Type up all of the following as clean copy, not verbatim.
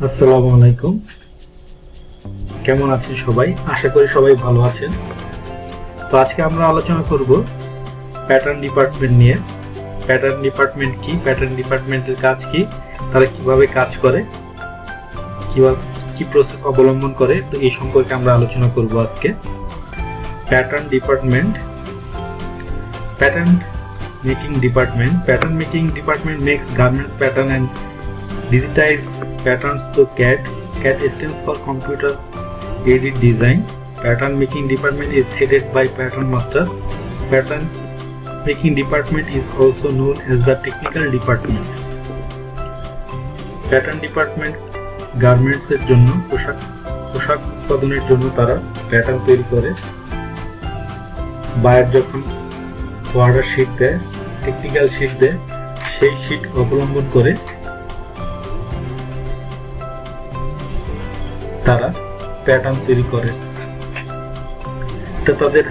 আসসালামু আলাইকুম। কেমন আছেন সবাই? আশা করি সবাই ভালো আছেন। তো আজকে আমরা আলোচনা করব প্যাটার্ন ডিপার্টমেন্ট নিয়ে। প্যাটার্ন ডিপার্টমেন্ট কি, প্যাটার্ন ডিপার্টমেন্টের কাজ কি, তারা কিভাবে কাজ করে, কিভাবে কি প্রসেস অবলম্বন করে, তো এই সম্পর্কে আমরা আলোচনা করব আজকে। Pattern department, pattern making department, pattern making department makes garments pattern and digitize patterns to CAD stands for computer aided design. Pattern making department is headed by pattern master. Pattern making department is also known as the technical department. Pattern department garments এর জন্য পোশাক উৎপাদনের জন্য তারা pattern তৈরি করে। Buyer যখন order sheet দেয়, টেকনিক্যাল শিট দেয়, সেই শিট অবলম্বন করে তারা প্যাটার্ন তৈরি করে। এটা তাদের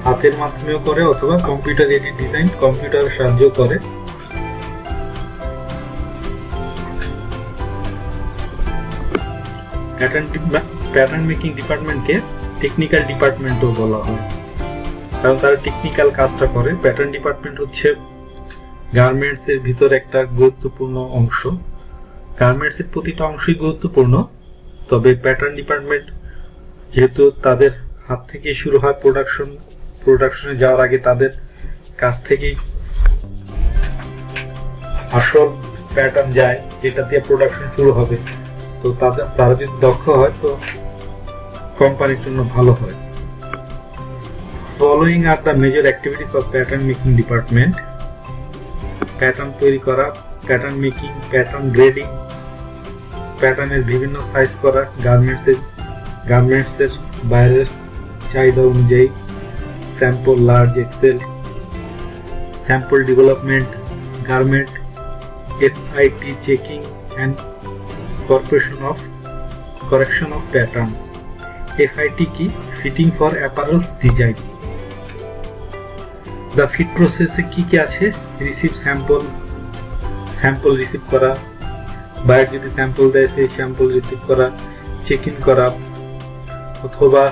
হাতের মাধ্যমেও করে অথবা কম্পিউটার এডিট ডিজাইন কম্পিউটারের সাহায্য করে। প্যাটার্ন মেকিং ডিপার্টমেন্টকে টেকনিক্যাল ডিপার্টমেন্টও বলা হয়, কারণ তারা টেকনিক্যাল কাজটা করে। প্যাটার্ন ডিপার্টমেন্ট হচ্ছে গার্মেন্টস এর ভিতর একটা গুরুত্বপূর্ণ অংশ। গার্মেন্টস এর প্রতিটা অংশই গুরুত্বপূর্ণ, তবে প্যাটার্ন ডিপার্টমেন্ট যেহেতু তাদের হাত থেকে শুরু হয়, প্রোডাকশনে যাওয়ার আগে তাদের কাছ থেকেই আসল প্যাটার্ন যায়, যেটা দিয়ে প্রোডাকশন শুরু হবে। তো তারা যদি দক্ষ হয় তো কোম্পানির জন্য ভালো হয়। Following are the major activities of pattern making department: pattern তৈরি করা, প্যাটার্ন মেকিং, প্যাটার্ন গ্রেডিং, প্যাটার্নের বিভিন্ন সাইজ করা, গার্মেন্টসের বাইরের চাহিদা অনুযায়ী sample, large excel, sample development, garment FIT checking and correction of pattern. FIT কি? Fitting for apparel design. The fit প্রসেসে কি কি আছে? রিসিভ স্যাম্পল রিসিভ করা, বায়ার যদি স্যাম্পল দেয় সেই স্যাম্পল রিসিভ করা, চেক ইন করা, অথবা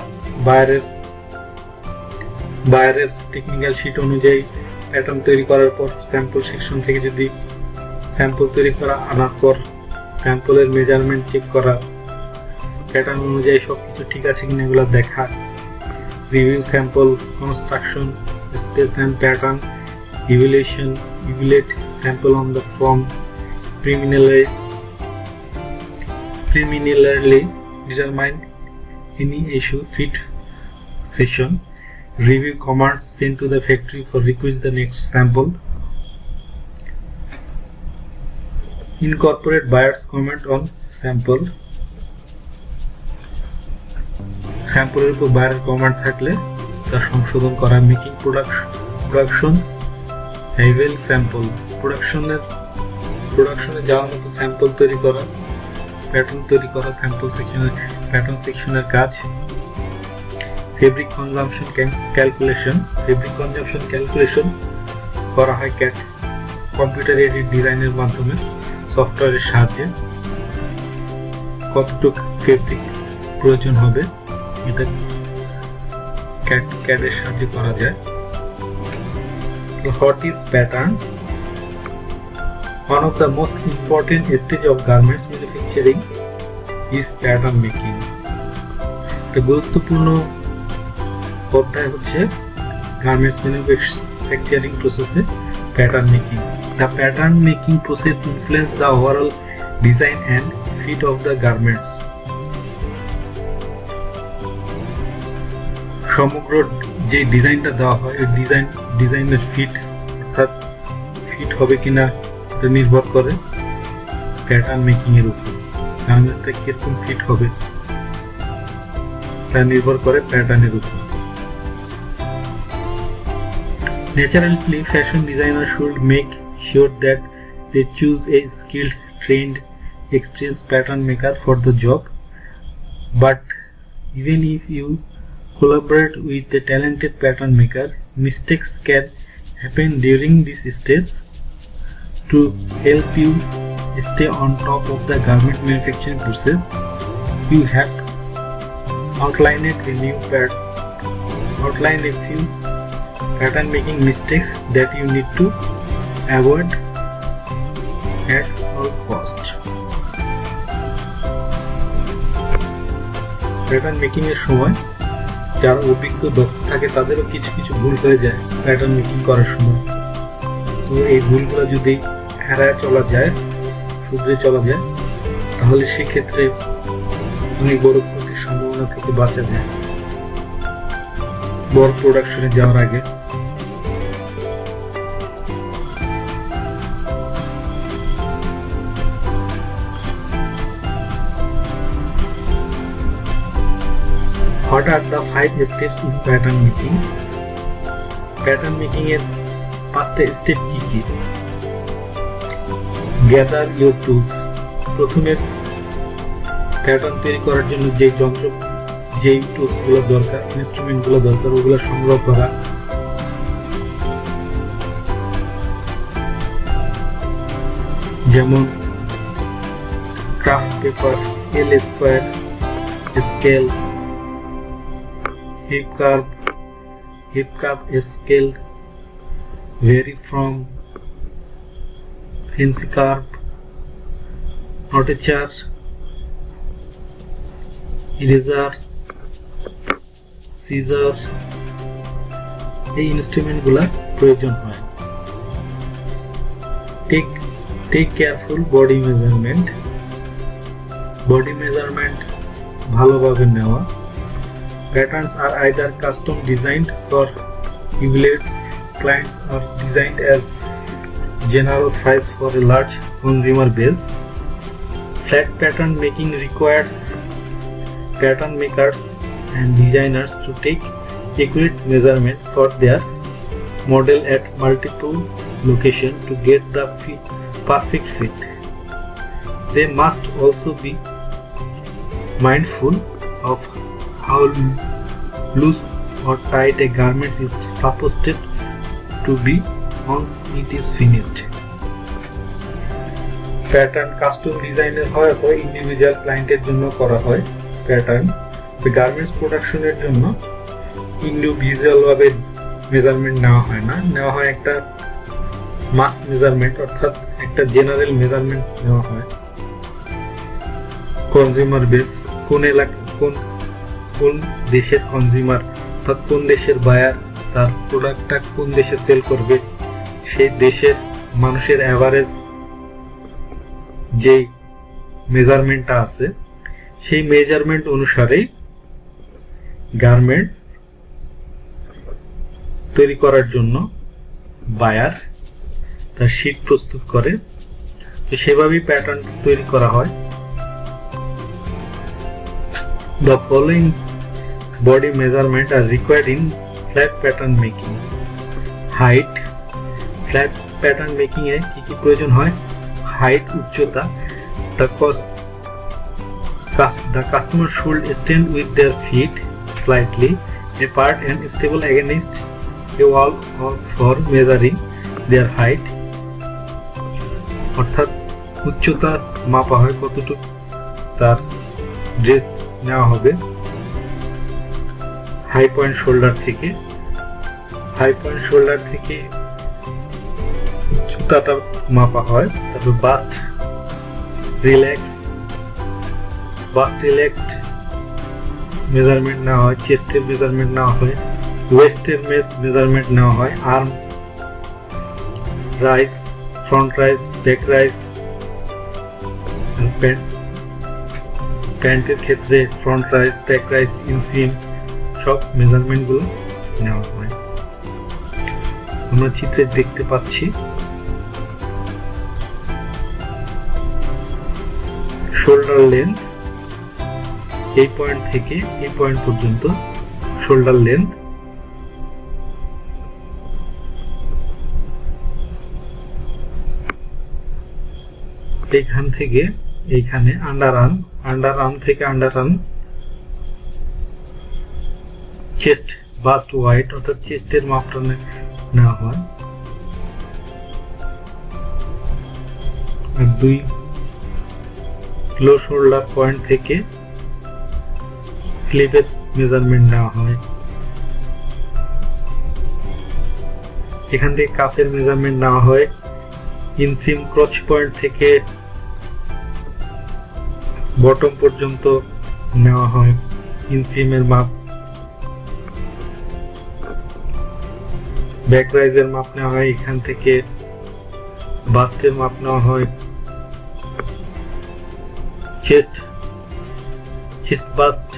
বায়ারের টেকনিক্যাল শিট অনুযায়ী প্যাটার্ন তৈরি করার পর স্যাম্পল সেকশন থেকে যদি স্যাম্পল তৈরি করা আনার পর স্যাম্পলের মেজারমেন্ট চেক করা, প্যাটার্ন অনুযায়ী সবকিছু ঠিক আছে কিনা এগুলো দেখা, review sample, construction, specs and pattern, evaluate sample on the form, preliminarily determine any issue, fit session, review commands sent to the factory for request the next sample, incorporate buyer's comment on sample, স্যাম্পলের উপর বায়ারের comment থাকলে তা সংশোধন করা, making production haven sample, প্রোডাকশনে যাওয়ার মতো sample তৈরি করা, প্যাটার্ন তৈরি করা, প্যাটার্ন সেকশনের কাজ, ফেব্রিক কনজাম্পশন ক্যালকুলেশন করা হয় কম্পিউটার এডিট ডিজাইনের মাধ্যমে, সফটওয়্যারের সাহায্যে কতটুকু ফেব্রিক প্রয়োজন হবে এটা CAD-এর সাহায্যে করা যায়। What is pattern? One of the most important stage of garments manufacturing is pattern making. একটা গুরুত্বপূর্ণ অধ্যায় হচ্ছে গার্মেন্টস ম্যানুফ্যাকচারিং প্রসেসে pattern making. The pattern making process influences the overall design and fit of the garments. সমগ্র যে ডিজাইনটা দেওয়া হয় ওই ডিজাইনের ফিট, অর্থাৎ ফিট হবে কিনা এটা নির্ভর করে প্যাটার্ন মেকিং এর উপর। গার্মেন্টসটা কিরকম ফিট হবে তা নির্ভর করে প্যাটার্নের উপর। Naturally, fashion designers should make sure that they choose a skilled, trained, experienced pattern maker for the job. But even if you collaborate with a talented pattern maker, mistakes can happen during this stage. To help you stay on top of the garment manufacturing process, you have outlined a few pattern making mistakes that you need to avoid at all cost. Pattern making এর সময় যারা অভিজ্ঞ দক্ষ থাকে তাদেরও কিছু কিছু ভুল হয়ে যায় প্যাটার্ন মেকিং করার সময়। তো এই ভুলগুলো যদি এড়ায় চলা যায়, শুধরে চলা যায়, তাহলে সেক্ষেত্রে অনেক বড় ক্ষতির সম্ভাবনা থেকে বাঁচা যায় বড় প্রোডাকশনে যাওয়ার আগে। What are the 5 steps in pattern making? Pattern making এর 5টা স্টেপ কি কি? Gather your tools. প্রথমে প্যাটার্ন তৈরি করার জন্য যেই টুলসগুলো দরকার, ইনস্ট্রুমেন্টগুলো দরকার, ওগুলো সংগ্রহ করা। যেমন craft paper, L square, scale, hip curve scale, vary from fancy curve, notature, eraser, scissors, এই ইনস্ট্রুমেন্ট গুলার প্রয়োজন হয়। Take careful body measurement ভালোভাবে নেওয়া। Patterns are either custom designed for evaluate clients or designed as general size for a large consumer base. Flat pattern making requires pattern makers and designers to take accurate measurement for their model at multiple locations to get the perfect fit. They must also be mindful of how loose or tight a garment is supposed to be once it is finished. Pattern custom ডিজাইনের হয় অথবা individual ক্লায়েন্টের জন্য করা হয় pattern. Garments প্রোডাকশনের জন্য individual ভাবে মেজারমেন্ট নেওয়া হয় একটা মাস মেজারমেন্ট, অর্থাৎ একটা জেনারেল মেজারমেন্ট নেওয়া হয়। কনজিউমার বেস, কোন দেশের কনজিউমার অর্থাৎ কোন দেশের বায়ার তার প্রোডাক্টটা কোন দেশে সেল করবে, সেই দেশের মানুষের অ্যাভারেজ যে মেজারমেন্টটা আছে সেই মেজারমেন্ট অনুসারেই গার্মেন্ট তৈরি করার জন্য বায়ার তার শীট প্রস্তুত করে। তো সেভাবেই প্যাটার্ন তৈরি করা হয়। The following body measurements are required in flat pattern making. Height, flat pattern making এ কি কি প্রয়োজন হয়? Height, উচ্চতা। The customer should stand with their feet slightly apart and stable against a wall for measuring their height. অর্থাৎ উচ্চতা মাপা হয় কতটুকু তার ড্রেস নেওয়া হবে হাই পয়েন্ট শোল্ডার থেকে উচ্চতাটা মাপা হয়। তারপর বাস্ট রিল্যাক্সড মেজারমেন্ট নেওয়া হয়, চেস্টের মেজারমেন্ট নেওয়া হয়, ওয়েস্টের মেজারমেন্ট নেওয়া হয়, arm rice, front rice, back rise, প্যান্টের ক্ষেত্রে ফ্রন্ট রাইস, ব্যাক রাইস, ইনসিম সব মেজারমেন্ট গুলো নেওয়া হয়। আমরা চিত্রে দেখতে পাচ্ছি শোল্ডার লেন্থ, এই পয়েন্ট থেকে এই পয়েন্ট পর্যন্ত শোল্ডার লেন্থ। এইখান থেকে এইখানে আন্ডার আর্ম থেকে under arm, chest bust wide অর্থাৎ চেস্টের মাপটা নেওয়া হয়। আর লো শোল্ডার পয়েন্ট থেকে স্লিভের মেজারমেন্ট নেওয়া হয়। এখান থেকে কাফের মেজারমেন্ট নেওয়া হয়। ইনসিম ক্রচ পয়েন্ট থেকে বটম পর্যন্ত নেওয়া হয় ইনসিমের মাপ। ব্যাক রাইজের মাপ নেওয়া হয় এখান থেকে। বাস্টের মাপ নেওয়া হয়। চেস্ট বাস্ট,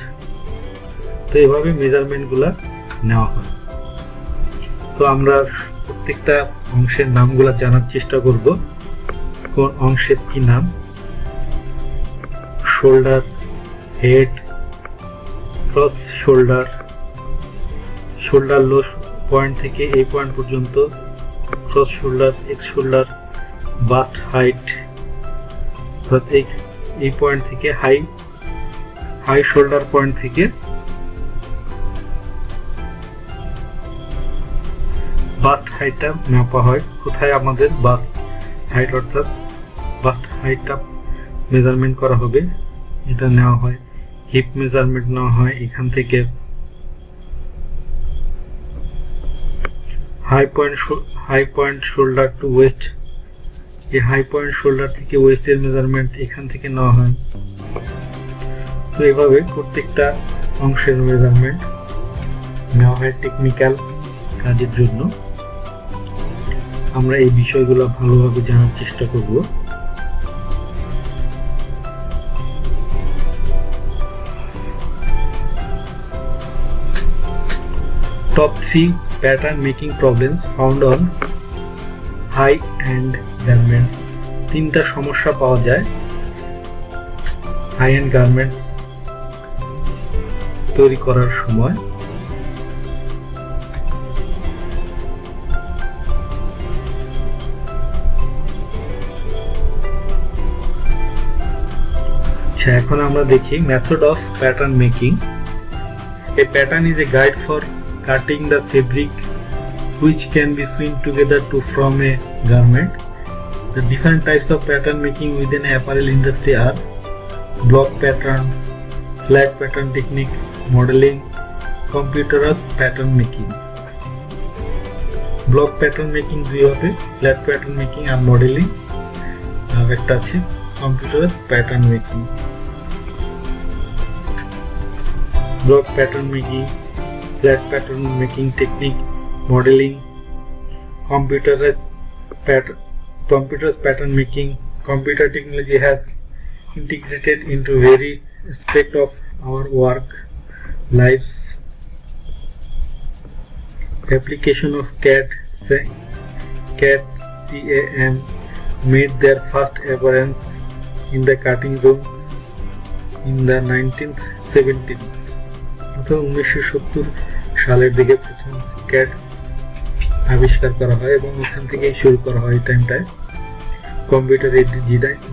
তো এইভাবে মেজারমেন্ট গুলা নেওয়া হয়। তো আমরা প্রত্যেকটা অংশের নামগুলা জানার চেষ্টা করব, কোন অংশের কি নাম। Shoulder, head, cross shoulder, shoulder low point থেকে এই পয়েন্ট পর্যন্ত, cross shoulder, X shoulder, bust height, এই পয়েন্ট থেকে হাই শোল্ডার পয়েন্ট থেকে বাস্ট হাইটটা মাপা হয়। কোথায় আমাদের বাস্ট হাইট অর্থাৎ বাস্ট হাইটটা মেজারমেন্ট করা হবে এটা নেওয়া হয়। হিপ মেজারমেন্ট নেওয়া হয় এখান থেকে। High point shoulder to waist, এই হাই পয়েন্ট শোল্ডার থেকে ওয়েস্টের মেজারমেন্ট এখান থেকে নেওয়া হয়। তো এইভাবে প্রত্যেকটা অংশের মেজারমেন্ট নেওয়া হয় টেকনিক্যাল কাজের জন্য। আমরা এই বিষয়গুলো ভালোভাবে জানার চেষ্টা করব। Top 3 pattern making problems found on high-end garments. তিনটা সমস্যা পাওয়া যায় হাই এন্ড গার্মেন্টস তৈরি করার সময়। এখন আমরা দেখি method of pattern making. A pattern is a guide for cutting the fabric which can be sewn together to form a garment. The different types of pattern making within the apparel industry are block pattern, flat pattern technique, modeling, computerized pattern making. Block pattern making দুই হবে, flat pattern making আর modeling, আর একটা আছে computerized pattern making. Block pattern making, flat pattern making technique, modeling, computerized pattern making. Computer technology has integrated into every aspect of our work lives. Application of CAM made their first appearance in the cutting room in the 1970s. 1970 সালের দিকে প্রথম cat আবিষ্কার করা হয় এবং ওখান থেকেই শুরু করা হয় টাইমটায় কম্পিউটার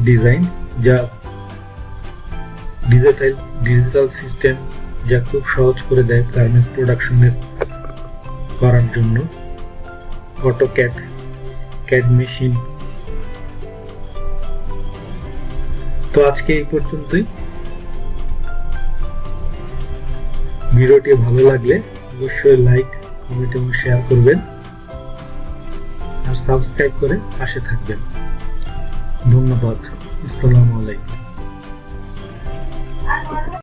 ডিজাইন, যা ডিজিটাল সিস্টেম যা খুব সহজ করে দেয় গার্মেন্টস প্রোডাকশনের করার জন্য। CAD machine. তো আজকে এই পর্যন্তই। ভিডিওটি ভালো লাগলে অবশ্যই লাইক, কমেন্ট এবং শেয়ার করবেন আর সাবস্ক্রাইব করে পাশে থাকবেন। ধন্যবাদ। আসসালামু আলাইকুম।